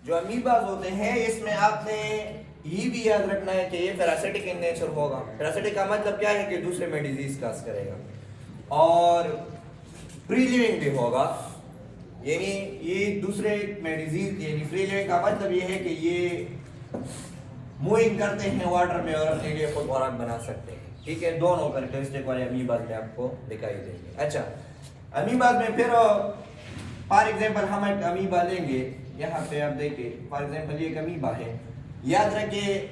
जो अमीबाज होते हैं इसमें आपने ये भी याद रखना है कि ये पैरासिटिक इन नेचर होगा। पैरासिटिक का मतलब क्या है कि दूसरे में डिजीज काज करेगा, और फ्री लिविंग भी होगा, यानी ये दूसरे में डिजीज, यानी फ्री लिविंग का मतलब ये है कि ये मूविंग करते हैं वाटर में और अपने लिए खुद खुराक बना सकते हैं। ठीक है, दोनों कैरेक्टरिस्टिक वाले अमीबाज में आपको दिखाई देंगे। अच्छा, अमीबाज में फिर फॉर एग्जांपल हम एक अमीबा लेंगे, यहाँ पे आप देखिए फॉर एग्जांपल ये एक अमीबा है। याद रखिए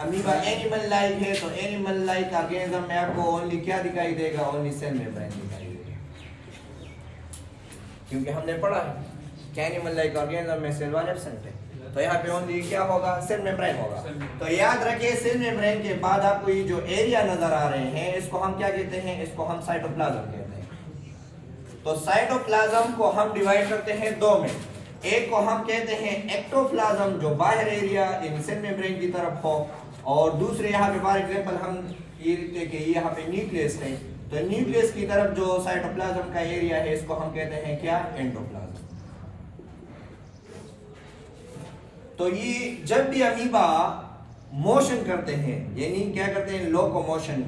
अमीबा एनिमल लाइक है, तो एनिमल लाइक ऑर्गेनिज्म में आपको ओनली क्या दिखाई देगा, ओनली सेल मेम्ब्रेन दिखाई देगा, क्योंकि हमने पढ़ा है कि एनिमल लाइक ऑर्गेनिज्म में सेल वॉल एब्सेंट है, तो यहाँ पे ओनली क्या होगा, सेल मेम्ब्रेन होगा। तो याद रखिए सेल मेम्ब्रेन के बाद आपको ये जो एरिया नजर आ रहे हैं इसको हम क्या कहते हैं, इसको हम साइटोप्लाज्म कहते हैं। तो साइटोप्लाज्म को हम डिवाइड करते हैं दो में, एक को हम कहते हैं एक्टोप्लाज्म जो बाहर एरिया इन सेल मेम्ब्रेन की तरफ हो, और दूसरे यहाँ पे फॉर एग्जांपल हम ये लिखते कि यहाँ पे न्यूक्लियस है, तो न्यूक्लियस की तरफ जो साइटोप्लाज्म का एरिया है इसको हम कहते हैं क्या, एंडोप्लाज्म। तो ये जब भी अमीबा मोशन करते हैं, यानी क्या करते हैं, लोकोमोशन।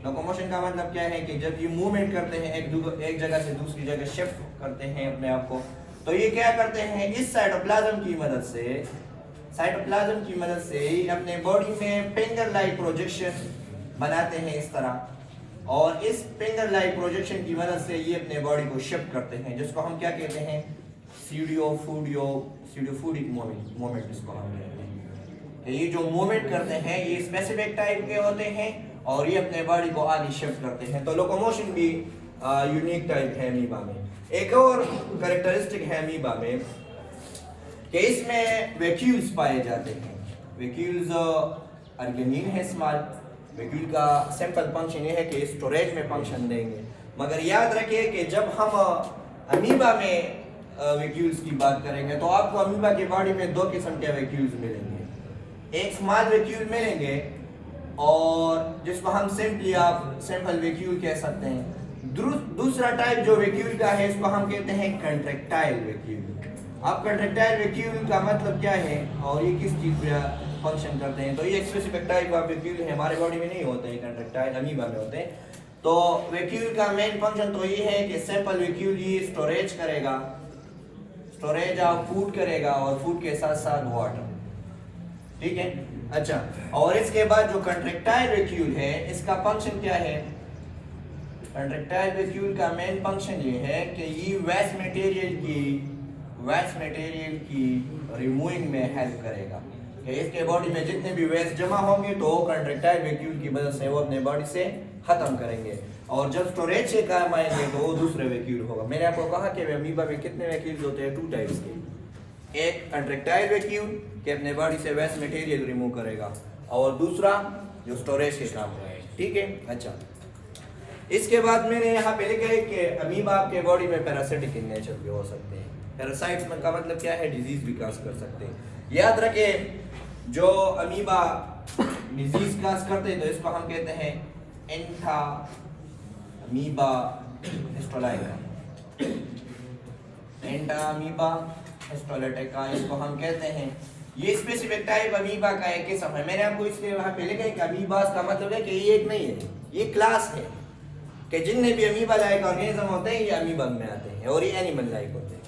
लोकोमोशन का मतलब क्या है कि जब ये मूवमेंट करते हैं एक जगह से दूसरी जगह शिफ्ट करते हैं अपने आप को, तो ये क्या करते हैं, इस साइटोप्लाज्म की मदद से अपने बॉडी में फिंगर लाइक प्रोजेक्शन बनाते हैं इस तरह, और इस फिंगर लाइक प्रोजेक्शन की मदद से ये अपने बॉडी को शिफ्ट करते हैं, जिसको हम क्या कहते हैं, सीडियोफूडिक मूवमेंट इसको हम कहते हैं। ये जो मूवमेंट करते हैं ये स्पेसिफिक टाइप के होते हैं और ये अपने बॉडी को आगे शिफ्ट करते हैं। तो लोकोमोशन भी यूनिक टाइप है अमीबा में। एक और कैरेक्टरिस्टिक है अमीबा में कि इसमें वैक्यूल्स पाए जाते हैं। वैक्यूल्स ऑर्गेनीन है स्मॉल। वैक्यूल का सिंपल फंक्शन ये है कि स्टोरेज में फंक्शन देंगे, मगर याद रखिए कि जब हम अमीबा में वैक्यूल्स की बात करेंगे तो आपको अमीबा के बॉडी में दो किस्म के वैक्यूल्स मिलेंगे। एक स्मॉल वैक्यूल मिलेंगे और जिसको हम सिंपली आप सिंपल वैक्यूल कह सकते हैं। दूसरा टाइप जो वैक्यूल का है इसको हम कहते हैं कंट्रैक्टाइल वैक्यूल। अब कंट्रैक्टाइल वैक्यूल का मतलब क्या है और ये किस चीज पे फंक्शन करते हैं, तो ये स्पेसिफिक टाइप ऑफ वैक्यूल है, हमारे बॉडी में नहीं होते हैं, कंट्रैक्टाइल अमीबा में होते हैं। तो वैक्यूल का मेन फंक्शन तो ये है कि सिंपल वैक्यूल ये स्टोरेज करेगा, स्टोरेज ऑफ फूड करेगा और फूड के साथ साथ वाटर। ठीक है, अच्छा, और इसके बाद जो कंट्रैक्टाइल वैक्यूल है इसका फंक्शन क्या है? कंट्रैक्टाइल वैक्यूल का मेन फंक्शन ये है कि ये वेस्ट मटेरियल की रिमूविंग में हेल्प करेगा कि इसके बॉडी में जितने भी वेस्ट जमा होंगे तो कंट्रैक्टाइल वैक्यूल की मदद से वो अपने बॉडी से खत्म करेंगे, और जब स्टोरेज से काम आएंगे तो वो दूसरे वैक्यूल होगा। मैंने आपको कहा कि अमीबा में कितने वैक्यूल्स होते हैं, 2 टाइप्स के। एक कंट्रैक्टाइल वैक्यूल कि अपने बॉडी से वेस्ट मटेरियल रिमूव करेगा, और दूसरा जो स्टोरेज के काम करेगा। ठीक है, अच्छा, इसके बाद मैंने यहाँ पे लिखा है कि अमीबा आपके बॉडी में पैरासिटिक इन नेचर भी हो सकते हैं। पैरासाइट्स में का मतलब क्या है, डिजीज भी काज कर सकते हैं। याद रखें जो अमीबा डिजीज काज करते हैं तो इसको हम कहते हैं एंथा अमीबा हिस्टोलाइका। एंटा अमीबा हिस्टोलाइका इसको हम कहते हैं। ये स्पेसिफिक टाइप अमीबा का एक किस्म है। मैंने आपको इसलिए वहां पे लिखा है कि अमीबास का मतलब है कि ये एक नहीं है, ये क्लास है कि जितने भी अमीबा लाइक ऑर्गेनिज्म होते हैं ये अमीबा में आते हैं और ये एनिमल लाइक होते हैं।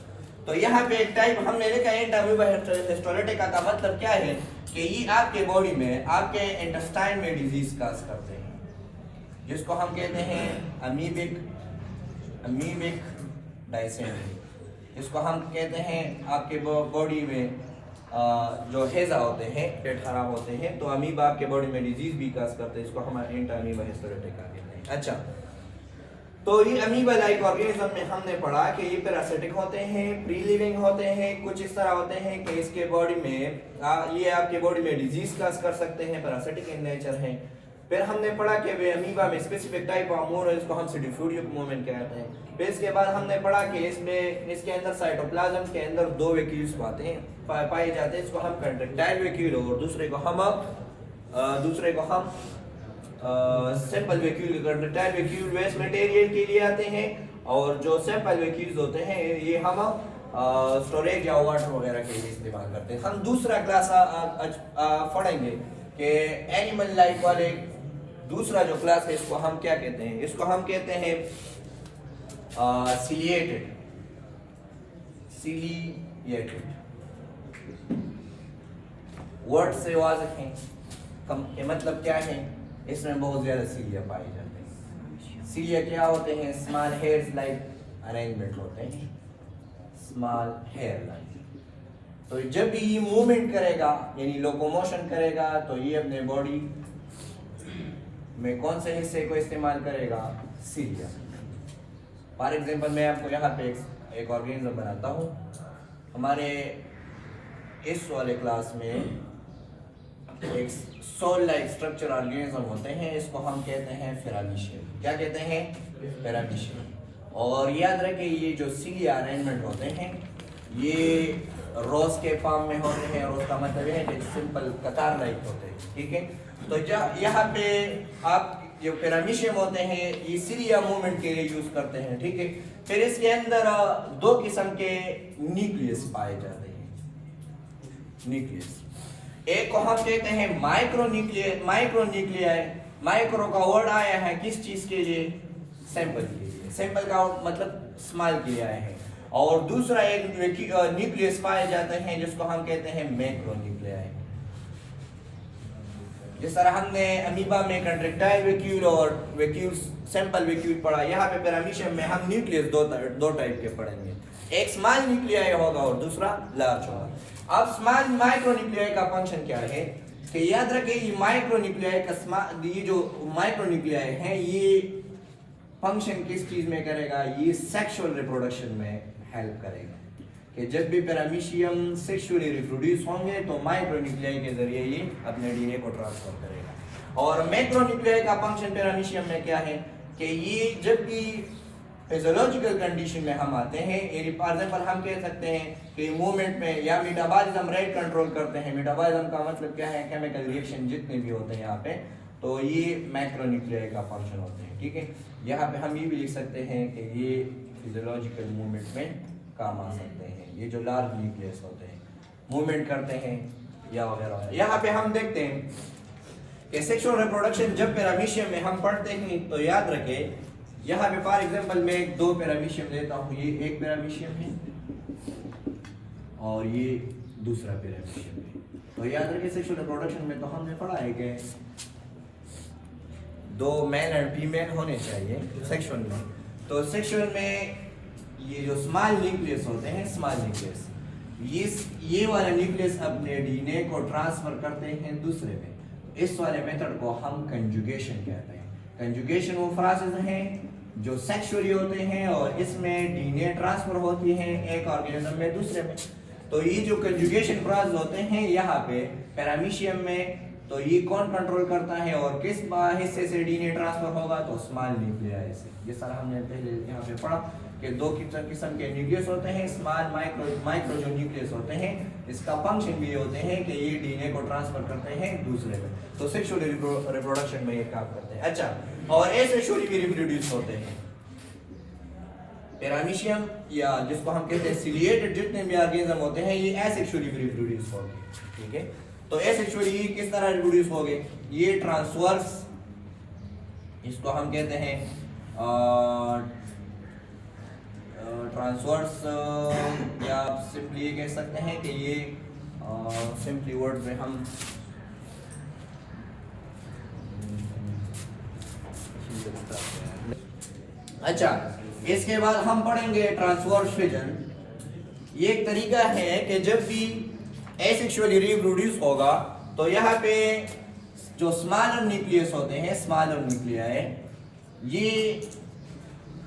तो यहाँ पे एक टाइप हमने लिखा है एंटा अमीबा हिस्टोलाइका का मतलब क्या है कि ये आपके बॉडी में आपके इंटेस्टाइन में डिजीज काज करते हैं, जिसको हम कहते हैं अमीबिक डायसेंट्री। इसको हम कहते हैं आपके बॉडी में जो हेजा होते हैं, पेट खराब होते हैं, तो अमीबा आपके बॉडी में डिजीज भी काज करते हैं, इसको हम एंटा अमीबा हिस्टोलाइका कहते हैं। अच्छा, तो ये अमीबा लाइक ऑर्गेनिज्म में हमने पढ़ा कि ये पैरासिटिक होते हैं, फ्री लिविंग होते हैं, कुछ इस तरह होते हैं कि इसके बॉडी में ये आपके बॉडी में डिजीज काज कर सकते हैं, पैरासिटिक इन नेचर हैं। फिर हमने पढ़ा कि वे अमीबा में स्पेसिफिक टाइप ऑफ मूव है, इसको हम सीडियोफूडिक मूवमेंट कहते हैं। फिर इसके बाद हमने पढ़ा कि इसके अंदर साइटोप्लाज्म के अंदर 2 वैक्यूल्स पाए जाते हैं, इसको हम कंट्रैक्टाइल वैक्यूल और दूसरे को हम simple vacuole. Contractile vacuole waste material के लिए आते हैं और जो सिंपल वैक्यूल्स होते हैं ये हम स्टोरेज या वाटर वगैरह के लिए इस्तेमाल करते हैं। हम दूसरा क्लास पढ़ेंगे कि एनिमल लाइफ वाले दूसरा जो क्लास है इसको हम क्या कहते हैं, इसको हम कहते हैं सिलिएटेड। वर्ड से वाज़ेह है के मतलब क्या है, इसमें बहुत ज्यादा सीलिया पाए जाते हैं। सीलिया क्या होते हैं, स्मॉल हेयर्स लाइक अरेंजमेंट होते हैं, स्मॉल हेयर लाइक। तो जब भी ये मूवमेंट करेगा यानी लोकोमोशन करेगा तो ये अपने बॉडी में कौन से हिस्से को इस्तेमाल करेगा, सीलिया। फॉर एग्जांपल मैं आपको यहाँ पे एक ऑर्गेनिज्म बनाता हूँ। हमारे इस वाले क्लास में एक सोल लाइक स्ट्रक्चर ऑर्गेनिज्म होते हैं, इसको हम कहते हैं पैरामीशियम। क्या कहते हैं, पैरामीशियम। और याद रखें ये जो सीलिया अरेंजमेंट होते हैं ये रोज के फॉर्म में होते हैं। रोज का मतलब है कि सिंपल कतार लाइक होते हैं, ठीक है। तो यहाँ पे आप जो पैरामीशियम होते हैं ये सीलिया मूवमेंट के लिए यूज करते हैं, ठीक है। फिर इसके अंदर दो किस्म के न्यूक्लियस पाए जाते हैं। न्यूक्लियस एक को हम कहते हैं माइक्रो न्यूक्लियाई। माइक्रो का वर्ड आया है किस चीज के लिए, सैंपल के लिए। सैंपल का मतलब स्मॉल के लिए आया है। और दूसरा एक न्यूक्लियस पाए जाते हैं जिसको हम कहते हैं मैक्रो न्यूक्लियाई। जिस तरह हमने अमीबा में कंट्रैक्टाइल वैक्यूल और वैक्यूल सैंपल वैक्यूल पढ़ा, यहाँ पे पैरामीशियम में हम न्यूक्लियस दो टाइप के पढ़ेंगे। एक स्मॉल न्यूक्लियाई होगा और दूसरा लार्ज होगा। अब स्मॉल माइक्रो न्यूक्लियाई का फंक्शन क्या है कि याद रखिए ये माइक्रो न्यूक्लियाई का ये जो माइक्रो न्यूक्लियाई है ये फंक्शन किस चीज में करेगा, ये सेक्सुअल रिप्रोडक्शन में हेल्प करेगा। कि जब भी पैरामीशियम सेक्सुअली रिप्रोड्यूस होंगे तो माइक्रो न्यूक्लियाई के जरिए ये अपने डीएनए को ट्रांसफर करेगा। और मैक्रो न्यूक्लियाई का फंक्शन पैरामीशियम में क्या है कि ये जब भी फिजियोलॉजिकल कंडीशन में हम आते हैं, यानी फॉर एग्जांपल हम कह सकते हैं कि मूवमेंट में या मेटाबॉलिज्म रेट कंट्रोल करते हैं। मेटाबॉलिज्म का मतलब क्या है, केमिकल रिएक्शन जितने भी होते हैं यहाँ पे, तो ये मैक्रो न्यूक्लियाई का फंक्शन होते हैं, ठीक है। यहाँ पे हम ये भी लिख सकते हैं कि ये फिजियोलॉजिकल मूवमेंट में काम आ सकते हैं। ये जो लार्ज न्यूक्लियस होते हैं मूवमेंट करते हैं या वगैरह। यहाँ पे हम देखते हैं कि सेक्सुअल रिप्रोडक्शन जब पैरामीशियम में हम पढ़ते हैं तो याद रखें यहाँ पे फॉर एग्जांपल मैं दो पैरामीशियम लेता हूँ। ये एक पैरामीशियम है और ये दूसरा पैरामीशियम है। तो याद रखें सेक्सुअल रिप्रोडक्शन में तो हमने पढ़ा है कि दो मेल और फीमेल होने चाहिए सेक्सुअल में। तो सेक्सुअल में ये जो स्मॉल न्यूक्लियस होते हैं, स्मॉल न्यूक्लियस, ये वाला न्यूक्लियस अपने डीएनए को ट्रांसफर करते हैं दूसरे में। इस वाले मेथड को हम कंजुगेशन कहते हैं। कंजुगेशन वो प्रोसेस हैं जो सेक्सुअली होते हैं और इसमें डीएनए ट्रांसफर होती है एक ऑर्गेनिज्म में दूसरे में। तो ये जो कंजुगेशन प्रोसेस होते हैं यहाँ पे पैरामीशियम में, तो ये कौन कंट्रोल करता है और किस हिस्से से डीएनए ट्रांसफर होगा, तो स्मॉल न्यूक्लियाई से। जिस तरह हमने पहले यहाँ पे पढ़ा कि दो किस्म के न्यूक्लियस होते हैं, स्मॉल माइक्रो जो न्यूक्लियस होते हैं इसका फंक्शन भी होते हैं कि ये डीएनए को ट्रांसफर करते हैं दूसरे में। तो सेक्सुअल रिप्रोडक्शन में ये काम करते हैं। अच्छा, और एसेक्सुअली भी रिप्रोड्यूस होते हैं। पैरामीशियम या जिसको हम कहते हैं सिलिएटेड जितने भी ऑर्गेनिज्म होते हैं ये एसेक्सुअली भी रिप्रोड्यूस होंगे, ठीक है। तो एसेक्सुअली किस तरह रिप्रोड्यूस होंगे, ये ट्रांसवर्स, इसको हम कहते हैं ट्रांसवर्स, या आप सिंपली ये कह सकते हैं कि ये सिंपली वर्ड में हम अच्छा, इसके बाद हम पढ़ेंगे ट्रांसवर्स फिजन। ये एक तरीका है कि जब भी एसेक्सुअली रिप्रोड्यूस होगा तो यहाँ पे जो स्मॉलर न्यूक्लियस होते हैं, स्मॉलर न्यूक्लियाई, ये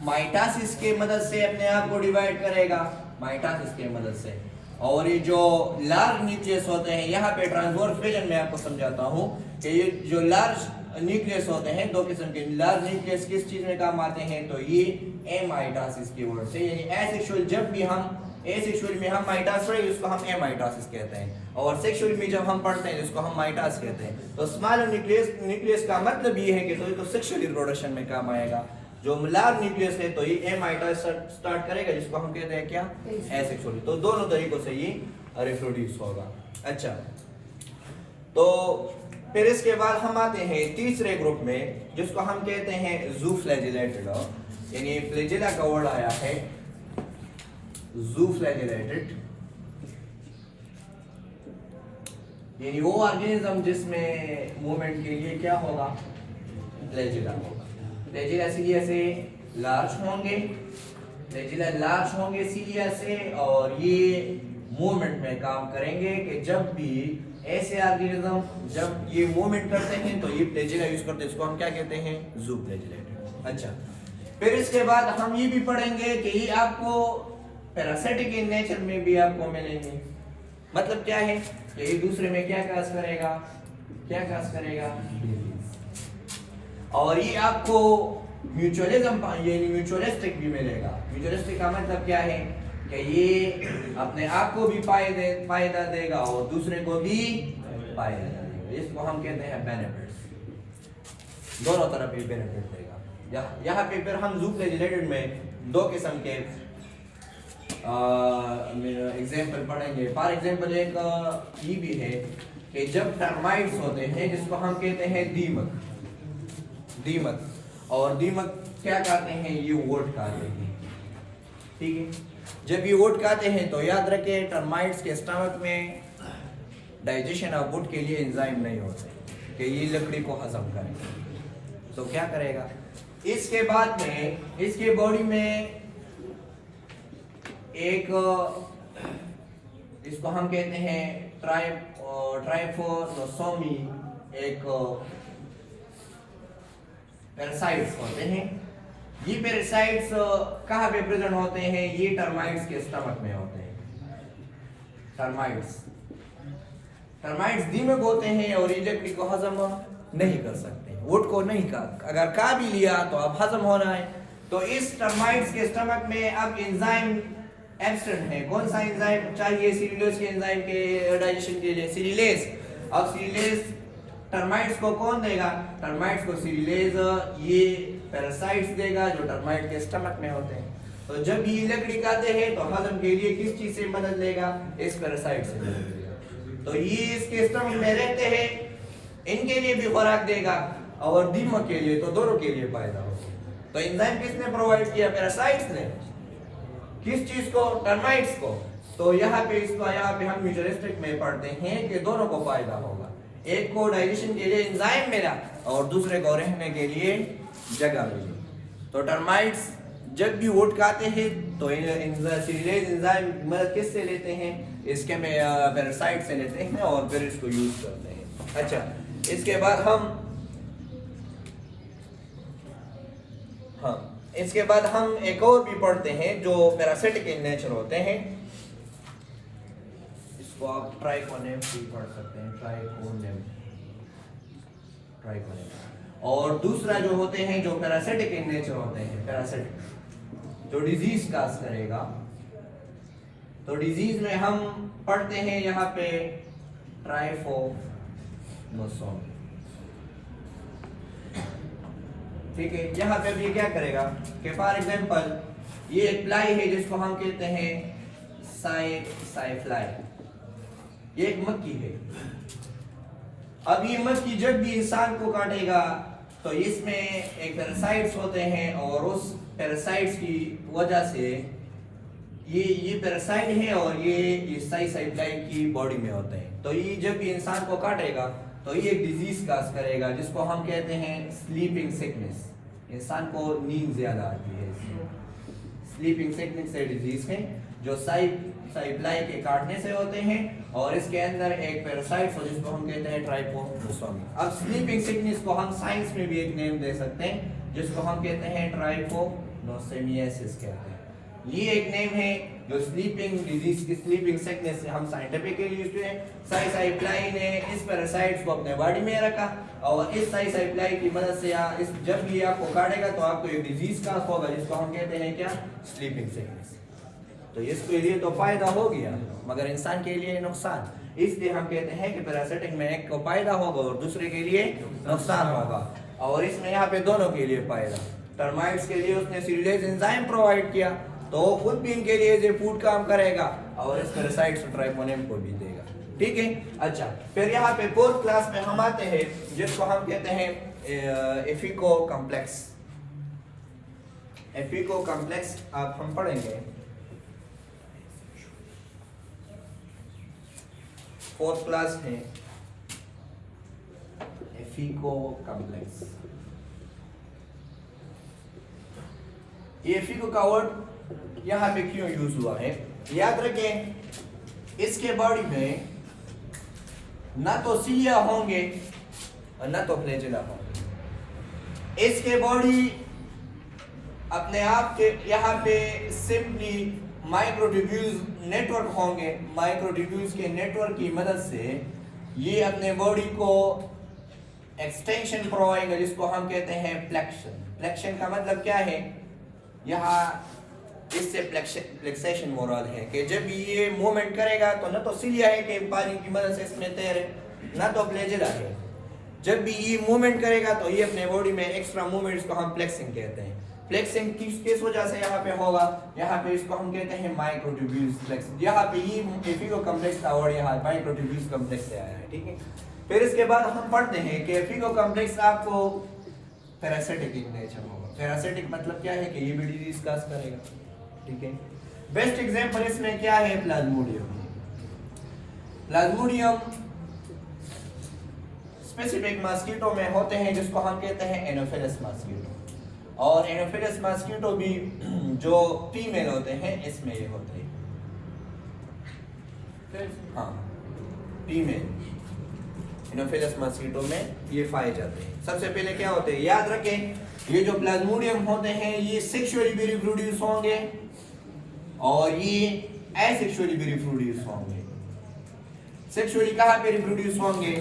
माइटोसिस के मदद से अपने आप को डिवाइड करेगा, माइटोसिस के मदद से। और ये जो लार्ज न्यूक्लियस होते हैं, यहाँ पे ट्रांसवर्स फिजन में आपको समझाता हूँ कि ये जो लार्ज न्यूक्लियस होते हैं दो किस्म के। लार्ज न्यूक्लियस किस चीज में काम आते हैं, तो ये एमाइटोसिस के वर्ड से, यानी एसेक्सुअल जब भी हम एसेक्सुअल में हम माइटोसिस उसको हम एमाइटोसिस कहते हैं, और सेक्सुअल में जब हम पढ़ते हैं इसको हम माइटोसिस कहते हैं। तो स्मॉल न्यूक्लियस का मतलब ये है कि तो सेक्सुअल रिप्रोडक्शन में काम आएगा। जो मोलार न्यूक्लियस है तो ये एम आइटा स्टार्ट करेगा, जिसको हम कहते हैं क्या, एसेक्सुअली। तो दोनों तरीकों से ये रिप्रोड्यूस होगा। अच्छा, तो फिर इसके बाद हम आते हैं तीसरे ग्रुप में, जिसको हम कहते हैं ज़ूफ्लैजिलेटेड, यानी फ्लैजिला का वर्ड आया है ज़ूफ्लैजिलेटेड, यानी वो ऑर्गेनिज्म जिसमें मूवमेंट के लिए क्या होगा, फ्लैजिला होगा। फ्लैजिला सीलिया से लार्ज होंगे, फ्लैजिला लार्ज होंगे सीलिया से, और ये मूवमेंट में काम करेंगे कि जब भी ऐसे ऑर्गेनिज्म जब ये मूवमेंट करते हैं तो ये फ्लैजिला यूज करते हैं, इसको हम क्या कहते हैं, ज़ूफ्लैजिलेटेड। अच्छा, फिर इसके बाद हम ये भी पढ़ेंगे कि ये आपको पैरासिटिक इन नेचर में भी आपको मिलेंगे। मतलब क्या है कि ये दूसरे में क्या काज करेगा, क्या काज करेगा, और ये आपको म्यूचुअलिज्म यानी म्यूचुअलिस्टिक भी मिलेगा। म्यूचुअलिस्टिक का मतलब क्या है कि ये अपने आप को भी फायदा देगा और दूसरे को भी फायदा देगा। इसको हम कहते हैं बेनिफिट्स, दोनों तरफ ये बेनिफिट देगा। यहाँ पे फिर हम ज़ूफ्लैजिलेटेड में दो किस्म के एग्जाम्पल पढ़ेंगे। फॉर एग्जाम्पल एक ये भी है कि जब टर्माइट्स होते हैं, जिसको हम कहते हैं दीमक, और दीमक क्या करते हैं, ये वोट खाते हैं, ठीक है। जब ये वोट खाते हैं तो याद रखें टर्माइट्स के स्टमक में डाइजेशन ऑफ वुड के लिए एंजाइम नहीं होते कि ये लकड़ी को हजम करें, तो क्या करेगा, इसके बाद में इसके बॉडी में एक, इसको हम कहते हैं ट्राइफोनोसोमी, एक पैरासाइट्स होते हैं। ये पैरासाइट्स कहाँ पे प्रेजेंट होते हैं, ये टर्माइट्स के स्टमक में होते हैं। टर्माइट्स दीमक होते हैं और ये लकड़ी को हजम नहीं कर सकते, वुड को नहीं का, अगर खा भी लिया तो अब हजम होना है। तो इस टर्माइट्स के स्टमक में अब एंजाइम एब्सेंट है। कौन सा एंजाइम चाहिए सेल्यूलोज के एंजाइम के डाइजेशन के लिए, सेल्यूलेज। अब सेल्यूलेज टर्माइट्स को कौन देगा, टर्माइट्स को सेल्यूलेज ये पैरासाइट्स देगा जो टर्माइट के स्टमक में होते हैं। तो जब ये लकड़ी खाते हैं तो हजम के लिए किस चीज से मदद लेगा, इस पैरासाइट से मदद लेगा। तो ये इसके स्टमक में रहते हैं, इनके लिए भी खुराक देगा और दीमक के लिए, तो दोनों के लिए फायदा होगा। तो एंजाइम किसने प्रोवाइड किया, पैरासाइट्स ने। किस चीज को, टर्माइट्स को। तो यहाँ पे हम म्यूचुअलिस्टिक में पढ़ते हैं कि दोनों को फायदा होगा, एक को डाइजेशन के लिए एंजाइम मिला और दूसरे को रहने के लिए जगह मिली। तो टर्माइट्स जब भी वुड खाते हैं तो सेल्यूलोज एंजाइम मदद किससे लेते हैं, इसके में पैरासाइट से लेते हैं और फिर इसको यूज करते हैं। अच्छा, इसके बाद हम एक और भी पढ़ते हैं जो पैरासिटिक इन नेचर होते हैं। इसको आप ट्राइकोनेम भी पढ़ सकते हैं, ट्राइकोनेम। और दूसरा जो होते हैं जो पैरासिटिक इन नेचर होते हैं, पैरासिटिक जो डिजीज काज करेगा। तो डिजीज में हम पढ़ते हैं यहाँ पे ट्राइफोनोसोमी, ठीक है। यहाँ पे भी क्या करेगा कि फॉर एग्जांपल ये एक फ्लाई है जिसको हम कहते हैं साइफ्लाई, ये एक मक्खी है। अब ये मक्खी जब भी इंसान को काटेगा तो इसमें एक पैरासाइट्स होते हैं और उस पैरासाइट्स की वजह से ये पैरासाइट है और ये साइफ्लाई की बॉडी में होते हैं। तो ये जब भी इंसान को काटेगा तो ये एक डिजीज काज करेगा जिसको हम कहते हैं स्लीपिंग सिकनेस। इंसान को नींद ज्यादा आती है, स्लीपिंग सिकनेस से डिजीज है जो साइफ्लाई के काटने से होते हैं और इसके अंदर एक पैरासाइट हो जिसको हम कहते हैं ट्राइफोनोसोमी। अब स्लीपिंग सिकनेस को हम साइंस में भी एक नेम दे सकते हैं जिसको हम कहते हैं ट्राइफोनोसेमियासिस कहते हैं। ये एक नेम है जो स्लीपिंग डिजीज की स्लीपिंग सिकनेस हम साइंटिफिकली यूज्ड है। साइफ्लाई ने इस पैरासाइट्स को अपने बॉडी में रखा और इस साइफ्लाई की मदद से इस जब भी आपको काटेगा तो आपको एक डिजीज का होगा जिसको हम कहते हैं क्या, स्लीपिंग सिकनेस। तो इसके लिए तो फायदा हो गया मगर इंसान के लिए नुकसान, इसलिए हम कहते हैं कि पैरासिटिक में एक को फायदा होगा और दूसरे के लिए नुकसान होगा और इसमें यहाँ पे दोनों के लिए फायदा। टर्माइट्स के लिए उसने सेल्यूलोज एंजाइम प्रोवाइड किया, तो वो खुद भी इनके लिए एज ए फूड काम करेगा और इस पैरासाइट्स ट्राइकोनियम को भी देगा। ठीक है। अच्छा, फिर यहाँ पे फोर्थ क्लास में हम आते हैं जिसको हम कहते हैं एफिको कॉम्प्लेक्स। एफिको कॉम्प्लेक्स आप हम पढ़ेंगे फोर्थ क्लास है, एफिको कॉम्प्लेक्स। ये एफिको का वर्ड यहाँ पे क्यों यूज हुआ है, याद रखें इसके बॉडी में ना तो सिलिया होंगे और ना तो फ्लैजेला होंगे। इसके बॉडी अपने आप के यहाँ पे सिंपली माइक्रोट्यूब्यूल्स नेटवर्क होंगे। माइक्रोट्यूब्यूल्स के नेटवर्क की मदद से ये अपने बॉडी को एक्सटेंशन प्रोवाइड, जिसको हम कहते हैं फ्लेक्शन। फ्लेक्शन का मतलब क्या है, यहाँ इससे फ्लेक्सेशन मुराद है कि जब ये मूवमेंट करेगा तो ना तो सिलिया है कि पानी की मदद से इसमें तैरे, ना तो फ्लैजेला है। जब भी ये मूवमेंट करेगा तो ये अपने बॉडी में एक्स्ट्रा मूवमेंट्स को हम फ्लेक्सिंग कहते हैं। फ्लेक्सिंग किस वजह से यहाँ पे होगा, यहाँ पे इसको हम कहते हैं माइक्रोट्यूब्यूल्स फ्लेक्सिंग। यहाँ पे ये एफिको कॉम्प्लेक्स का वर्ड यहाँ माइक्रोट्यूब्यूल्स कॉम्प्लेक्स से आया है। ठीक है। फिर इसके बाद हम पढ़ते हैं कि एफिको कॉम्प्लेक्स आपको पैरासिटिक इन नेचर होगा। पैरासिटिक मतलब क्या है कि ये भी डिजीज काज करेगा। ठीक है। बेस्ट एग्जांपल इसमें क्या है, प्लाज्मोडियम। प्लाज्मोडियम स्पेसिफिक मस्कीटो में होते हैं जिसको हम कहते हैं एनोफिलस मस्कीटो, और एनोफिलस मस्कीटो भी जो फीमेल होते हैं इसमें ये होते हैं, हाँ फीमेल एनोफिलस मस्कीटो में ये पाए जाते हैं। सबसे पहले क्या होते हैं, याद रखें ये जो प्लाज्मोडियम होते हैं ये सेक्सुअली भी रिप्रोड्यूस होंगे और ये एसेक्सुअली भी रिप्रोड्यूस होंगे। सेक्सुअली कहाँ पे रिप्रोड्यूस होंगे,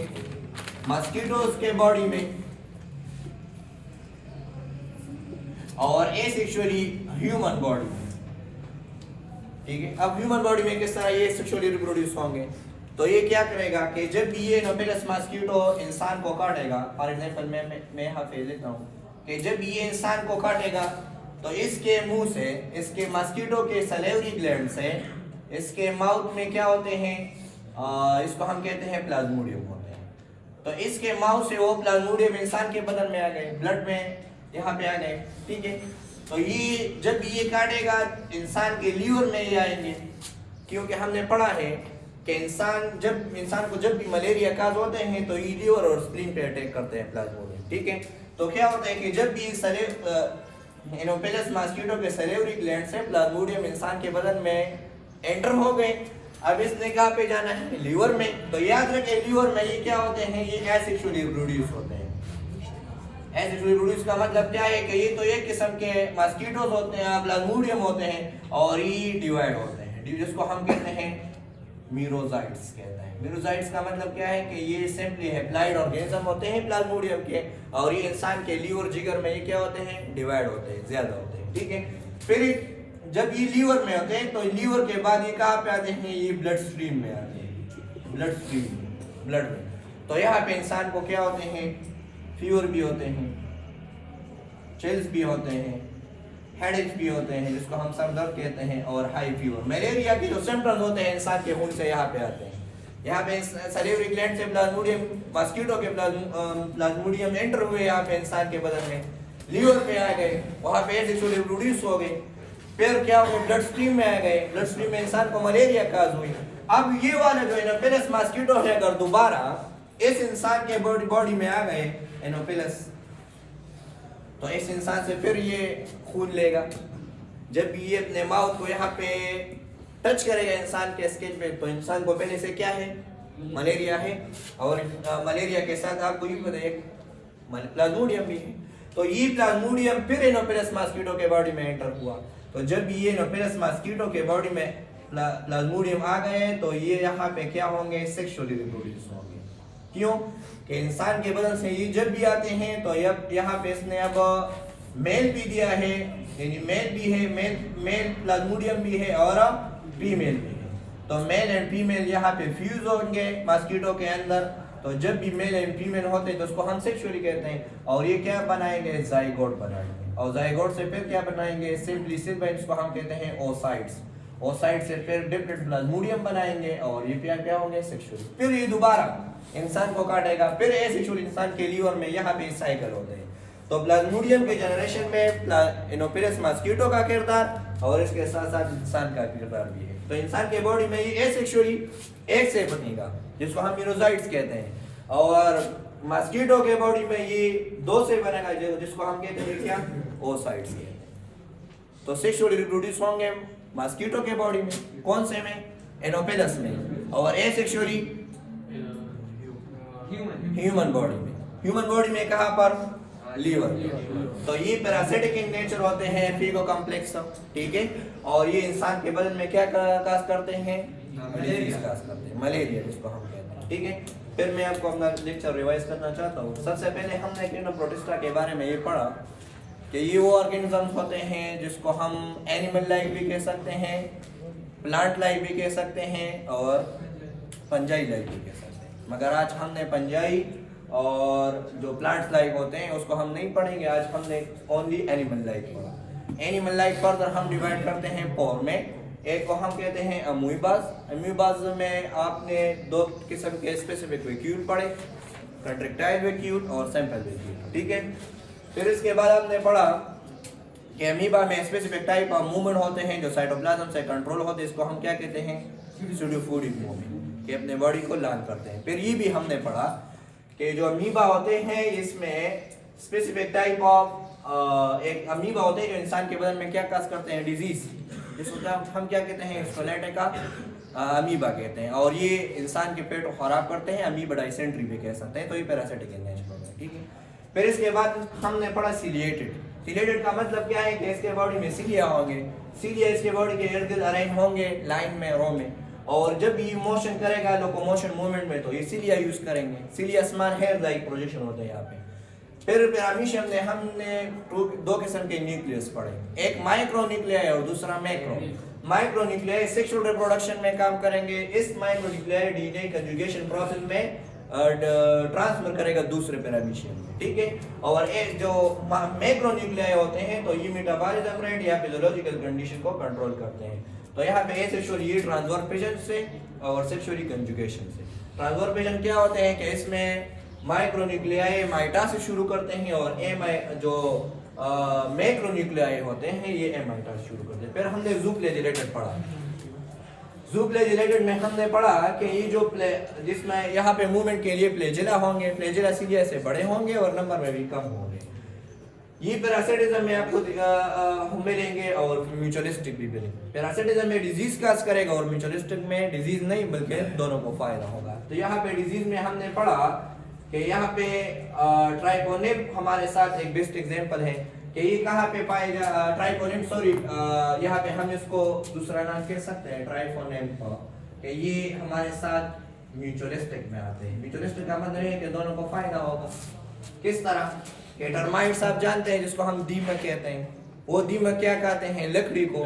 मस्कीटोज के बॉडी में, और एसेक्सुअली ह्यूमन बॉडी में। ठीक है। अब ह्यूमन बॉडी में किस तरह ये सेक्सुअली रिप्रोड्यूस होंगे, तो ये क्या करेगा कि जब भी ये एनोफिलस मस्कीटो इंसान को काटेगा, फॉर एग्जांपल मैं यहाँ पे लेता हूँ कि जब ये इंसान को काटेगा तो इसके मुंह से, इसके मस्कीटो के सलेवरी ग्लैंड से, इसके माउथ में क्या होते हैं, इसको हम कहते हैं प्लाज्मोडियम होते हैं। तो इसके माउथ से वो प्लाज्मोडियम इंसान के बदन में आ गए, ब्लड में यहाँ पे आ गए। ठीक है। तो ये जब ये काटेगा इंसान के लीवर में ये आएंगे, क्योंकि हमने पढ़ा है कि इंसान को जब भी मलेरिया काज होते हैं तो ये लीवर और स्प्लीन पे अटैक करते हैं प्लाज्मोडियम। ठीक है। तो क्या होता है कि जब भी एनोफिलस मस्कीटो के सलेवरी ग्लैंड से प्लाज्मोडियम इंसान के बदन में एंटर हो गए, अब इसने कहाँ पे जाना है, लीवर में। तो याद रखें लीवर में ये क्या होते हैं, ये एसेक्सुअली रिप्रोड्यूस होते हैं। एसेक्सुअली रिप्रोड्यूस का मतलब क्या है कि ये तो एक किस्म के मस्कीटोज होते हैं, प्लाज्मोडियम होते हैं, और ये डिवाइड होते हैं, जिसको हम कहते हैं मीरोजाइट्स कहते हैं। मीरोजाइट्स का मतलब क्या है कि ये सिंपली हैप्लॉइड ऑर्गेनिज्म होते हैं प्लाज्मोडियम के, और ये इंसान के लीवर जिगर में ये क्या होते हैं, डिवाइड होते हैं, ज्यादा होते हैं। ठीक है। फिर जब ये लीवर में होते हैं तो लीवर के बाद ये कहाँ पे आते हैं, ये ब्लड स्ट्रीम में आते हैं, ब्लड स्ट्रीम, ब्लड में। तो यहाँ पे इंसान को क्या होते हैं, फीवर भी होते हैं, चिल्स भी होते हैं, हेडेक भी होते हैं जिसको हम सर दर्द कहते हैं, और हाई फीवर। मलेरिया के जो सिम्टम्स होते हैं इंसान के खून से यहाँ पे आते हैं। यहाँ पे सलेवरी ग्लैंड से प्लाज्मोडियम, मस्कीटो के प्लाज्मोडियम एंटर हुए यहाँ पे इंसान के बदन में, लीवर पे आ गए, वहाँ पे एसेक्सुअली रिप्रोड्यूस हो गए, फिर क्या हो, ब्लड स्ट्रीम में आ गए, ब्लड स्ट्रीम में इंसान को मलेरिया काज हुई। अब ये वाले जो एनोफिलस मस्कीटो है अगर दोबारा इस इंसान के बॉडी में आ गए एनोफिलस, तो इस इंसान से फिर ये खून लेगा। जब ये अपने माउथ को यहाँ पे टच करेगा इंसान के स्किन पे, तो इंसान को पहले से क्या है, मलेरिया है, और मलेरिया के साथ आपको ये पता है प्लाज्मोडियम भी है। तो ये प्लाज्मोडियम फिर एनोफिलस मस्कीटो के बॉडी में एंटर हुआ। तो जब ये एनोफिलस मस्कीटो के बॉडी में प्लाज्मोडियम आ गए तो ये यहाँ पे क्या होंगे, सेक्सुअली रिप्रोड्यूस होंगे। क्यों कि इंसान के बदन से ये जब भी आते हैं तो यहाँ पे इसने अब मेल भी दिया है, यानी मेल भी है, मेल प्लाज्मोडियम भी है और फीमेल भी है। तो मेल एंड फीमेल यहाँ पे फ्यूज होंगे मस्कीटो के अंदर। तो जब भी मेल एंड फीमेल होते हैं तो उसको हम सेक्सुअली कहते हैं, और ये क्या बनाएंगे, जाइगोट बनाएंगे। और जाइगोट से फिर क्या बनाएंगे, सिंपली सिर्फ इसको हम कहते हैं ओसाइट्स। ओसाइट से फिर डिफरेंट प्लाज्मोडियम बनाएंगे और ये क्या होंगे, सेक्सुअल। फिर ये दोबारा इंसान को काटेगा, फिर एसेक्सुअल इंसान के लीवर में यहाँ पे साइकिल होते हैं। तो प्लाज्मोडियम के जनरेशन में इनोफिलस मस्कीटो का किरदार और इसके साथ साथ इंसान का किरदार भी है। तो इंसान के बॉडी में ये एसेक्सुअली एक से बनेगा जिसको हम यूरोजाइट्स कहते हैं, और मस्कीटो के बॉडी में ये दो से बनेगा जिसको हम कहते हैं क्या, ओसाइट्स कहते हैं। तो सेक्सुअली रिप्रोड्यूस होंगे मस्कीटो के बॉडी में, कौन से में, एनोफिलस में, और एसेक्सुअली ह्यूमन बॉडी में। ह्यूमन बॉडी में कहां पर, लीवर। तो ये पैरासिटिक इन नेचर होते हैं, फीगो कॉम्प्लेक्स, ठीक है। और ये इंसान के बदन में क्या काज करते हैं, डिजीज काज करते हैं, मलेरिया जिसको हम कहते हैं, ठीक है। फिर मैं आपको अपना लेक्चर रिवाइज करना चाहता हूँ। सबसे पहले हमने क्रिनो प्रोटिस्टा के बारे में ये पढ़ा कि ये वो ऑर्गेनिजम्स होते हैं जिसको हम एनिमल लाइफ भी कह सकते हैं, प्लांट लाइफ भी कह सकते हैं, और फंजाई लाइफ भी कह सकते हैं। मगर आज हमने फंजाई और जो प्लांट्स लाइफ होते हैं उसको हम नहीं पढ़ेंगे, आज हमने ओनली एनिमल लाइफ पढ़ा। एनिमल लाइफ फर्दर हम डिवाइड करते हैं फोर में। एक को हम कहते हैं अमूबास। अमूबास में आपने दो किस्म के स्पेसिफिक वैक्यूल पढ़े, कंट्रैक्टाइल वैक्यूल और सैंपल वैक्यूल, ठीक है। फिर इसके बाद हमने पढ़ा कि अमीबा में स्पेसिफिक टाइप ऑफ मूवमेंट होते हैं जो साइटोप्लाज्म से कंट्रोल होते हैं, इसको हम क्या कहते हैं, सूडोफोडिक मूवमेंट, कि अपने बॉडी को लाल करते हैं। फिर ये भी हमने पढ़ा कि जो अमीबा होते हैं इसमें स्पेसिफिक टाइप ऑफ एक अमीबा होते हैं जो इंसान के बदन में क्या काज करते हैं, डिजीज, जिसको हम क्या कहते हैं, स्कोलेटिक का अमीबा कहते हैं, और ये इंसान के पेट को खराब करते हैं, अमीबा डाइसेंट्री भी कह सकते हैं। तो ये पैरासिटिक इन नेचर होता है, ठीक है। फिर इसके बाद हमने पढ़ा सिलिएटेड। सिलिएटेड का मतलब क्या है कि इसके बॉडी में सिलिया होंगे, सिलिया इसके बॉडी के इर्द गिर्द अरेंज होंगे लाइन में, रो में, और जब ये मोशन करेगा लोकोमोशन मूवमेंट में तो ये सिलिया यूज करेंगे। सिलिया समान हेयर लाइक प्रोजेक्शन होता है यहाँ पे। फिर पिरामिशियम में हमने दो किस्म के न्यूक्लियस पढ़े, एक माइक्रो न्यूक्लियाई और दूसरा macro. Micro nuclei sexual reproduction में काम करेंगे, इस micro nuclei DNA conjugation process में ट्रांसफर करेगा दूसरे पिरामिशियम में, ठीक है। और एक जो मैक्रो न्यूक्लियाई होते हैं तो ये मेटाबॉलिज्म रेट या फिजियोलॉजिकल कंडीशन को कंट्रोल करते हैं। तो यहाँ पे एसेक्सुअल ये ट्रांसफॉर्मेशन से और सेक्सुअली कंजुगेशन से। ट्रांसफॉर्मेशन क्या होते हैं कि इसमें माइक्रो न्यूक्लियाई माइटा से शुरू करते हैं और जो मैक्रो न्यूक्लियाई होते हैं ये एमाइटा से शुरू करते हैं। फिर हमने ज़ूफ्लैजिलेटेड पढ़ा। ज़ूफ्लैजिलेटेड में हमने पढ़ा कि ये जो जिसमें यहाँ पे मूवमेंट के लिए फ्लैजिला होंगे, फ्लैजिला सीलिया से बड़े होंगे और नंबर में भी कम होंगे। ये पैरासिटिज्म में आपको मिलेंगे और म्यूचुअलिस्टिक भी मिलेंगे। पैरासिटिज्म में डिजीज काज करेगा और म्यूचुअलिस्टिक में डिजीज नहीं बल्कि दोनों को फायदा होगा। तो यहाँ पे डिजीज में हमने पढ़ा कि यहाँ पे ट्राइपोनिप हमारे साथ एक बेस्ट एग्जांपल है कि ये कहाँ पे पाए ट्राइपोनिप, सॉरी यहाँ पे हम इसको दूसरा नाम कह सकते हैं ट्राइफोनिप, कि ये हमारे साथ म्यूचुअलिस्टिक में आते हैं। म्यूचुअलिस्टिक का मतलब है कि दोनों को फायदा होगा। किस तरह कि टर्माइट्स आप जानते हैं जिसको हम दीमक कहते हैं, वो दीमक क्या कहते हैं, लकड़ी को।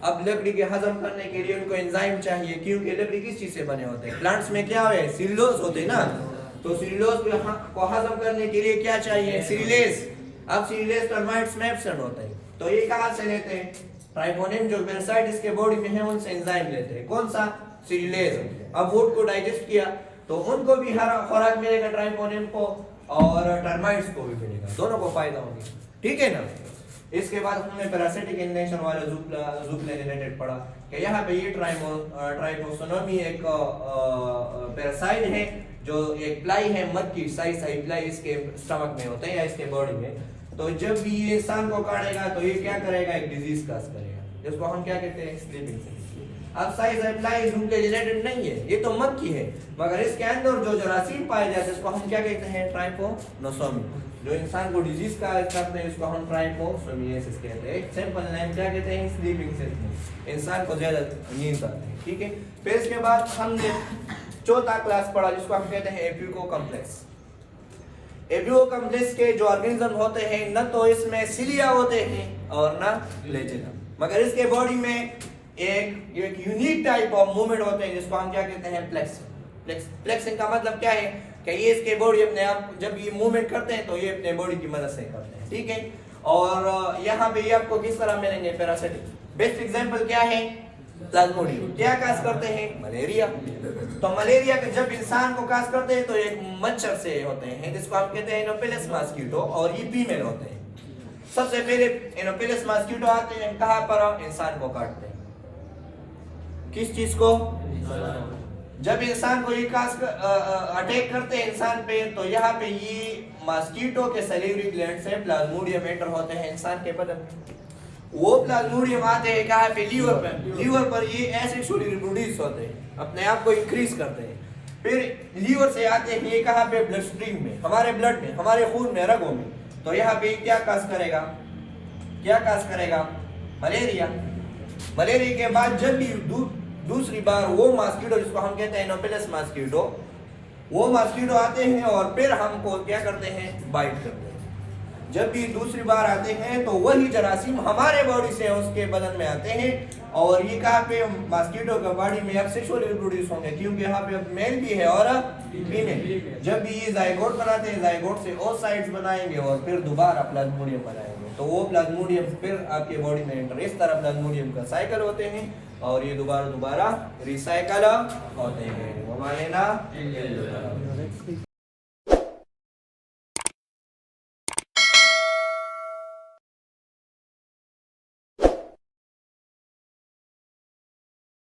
अब लकड़ी के हजम करने के लिए उनको एंजाइम चाहिए, क्योंकि लकड़ी किस चीज से बने होते हैं, प्लांट्स में क्या है, सेल्यूलोज होते हैं ना। तो सेल्यूलोज को हजम करने के लिए क्या चाहिए, सेल्यूलेज। अब सेल्यूलेज टर्माइट्स में एब्सेंट होते हैं, तो ये कहाँ से लेते हैं, ट्राइपोनिम जो पैरासाइट्स के बॉडी में है उनसे एंजाइम लेते हैं। कौन सा, सेल्यूलेज। अब वुड को डाइजेस्ट किया तो उनको भी हरा खुराक मिलेगा ट्राइपोनिम को, और टर्माइट्स को भी मिलेगा, दोनों को फायदा होगा, ठीक है ना। इसके बाद हमने पैरासिटिक इन नेचर वाला ज़ूफ्लैजिलेटेड पढ़ा कि यहाँ पे ये ट्राइपोसोनोमी एक पैरासाइट है जो एक प्लाई है, मध की साइज प्लाई इसके स्टमक में होते हैं या इसके बॉडी में। तो जब भी ये इंसान को काटेगा तो ये क्या करेगा, एक डिजीज काज करेगा जिसको हम क्या कहते हैं, स्लीपिंग सिकनेस। अब साइज एप्लाई ज़ूफ्लैजिलेटेड नहीं है, ये तो मध की है, मगर इसके अंदर जो जरासीम पाए जाते हैं इसको हम क्या कहते हैं, ट्राइपोनोसोमी। जो इंसान को डिजीज का करते हैं इसको हम ट्राइपोसोमियासिस कहते हैं। सिंपल नेम क्या कहते हैं, स्लीपिंग सिकनेस, इंसान को ज्यादा नींद आती है, ठीक है। फिर इसके बाद हमने चौथा क्लास पढ़ा जिसको हम कहते हैं एपिको कॉम्प्लेक्स। एपिको कॉम्प्लेक्स के जो ऑर्गेनिज्म होते हैं न तो इसमें सिलिया होते हैं और ना फ्लैजिला, मगर इसके बॉडी में एक यूनिक टाइप ऑफ मूवमेंट होते हैं जिसको हम क्या कहते हैं, फ्लेक्सिंग। फ्लेक्सिंग का मतलब क्या है कि ये इसके बॉडी अपने आप जब ये मूवमेंट करते हैं तो ये अपने बॉडी की मदद से करते हैं, ठीक है। और यहाँ पे ये आपको किस तरह मिलेंगे पैरासिटिक। बेस्ट एग्जांपल क्या है, प्लाज्मोडियम। क्या काज करते हैं, मलेरिया। तो मलेरिया के जब इंसान को काज करते हैं तो एक मच्छर से होते हैं जिसको हम कहते हैं एनोफिलस मॉस्किटो, और ये फीमेल होते हैं। सबसे पहले एनोफिलस मॉस्किटो आते हैं कहां पर, इंसान को काटते हैं। किस चीज को, जब इंसान को ये काज अटैक करते हैं इंसान पे, तो यहाँ पे ये मॉस्किटो के सैलिवरी ग्लैंड से प्लाज्मोडियम एंटर होते हैं इंसान के बदन में। वो प्लाज्मोडियम आते हैं कहाँ पे, लीवर पे। लीवर पर ये एसेक्सुअली रिप्रोड्यूस होते हैं, अपने आप को इंक्रीज करते हैं। फिर लीवर से आते हैं ये कहाँ पे, ब्लड स्ट्रीम में, हमारे ब्लड में, हमारे खून में, रगों में। तो यहाँ पे क्या काज करेगा, क्या काज करेगा, मलेरिया। मलेरिया के बाद जब भी दूसरी बार वो मॉस्किटो जिसको हम कहते हैं एनोफिलस मॉस्किटो, वो मॉस्किटो आते हैं और फिर हमको क्या करते हैं, बाइट करते हैं। जब भी दूसरी बार आते हैं तो वही जरासीम हमारे बॉडी से उसके बदन में आते हैं, और ये कहाँ पे, मॉस्किटो का बॉडी में अब सेक्सुअली रिप्रोड्यूस होंगे, क्योंकि यहाँ पे अब मेल भी है और फीमेल। जब भी ये जाइगोट बनाते हैं, जाइगोट से ओसाइट्स बनाएंगे और फिर दोबारा प्लाज्मोडियम बनाएंगे। तो वो प्लाज्मोडियम फिर आपके बॉडी में एंटर, इस तरह प्लाज्मोडियम का साइकिल होते हैं और ये दोबारा रिसाइकल होते हैं। वो माने ना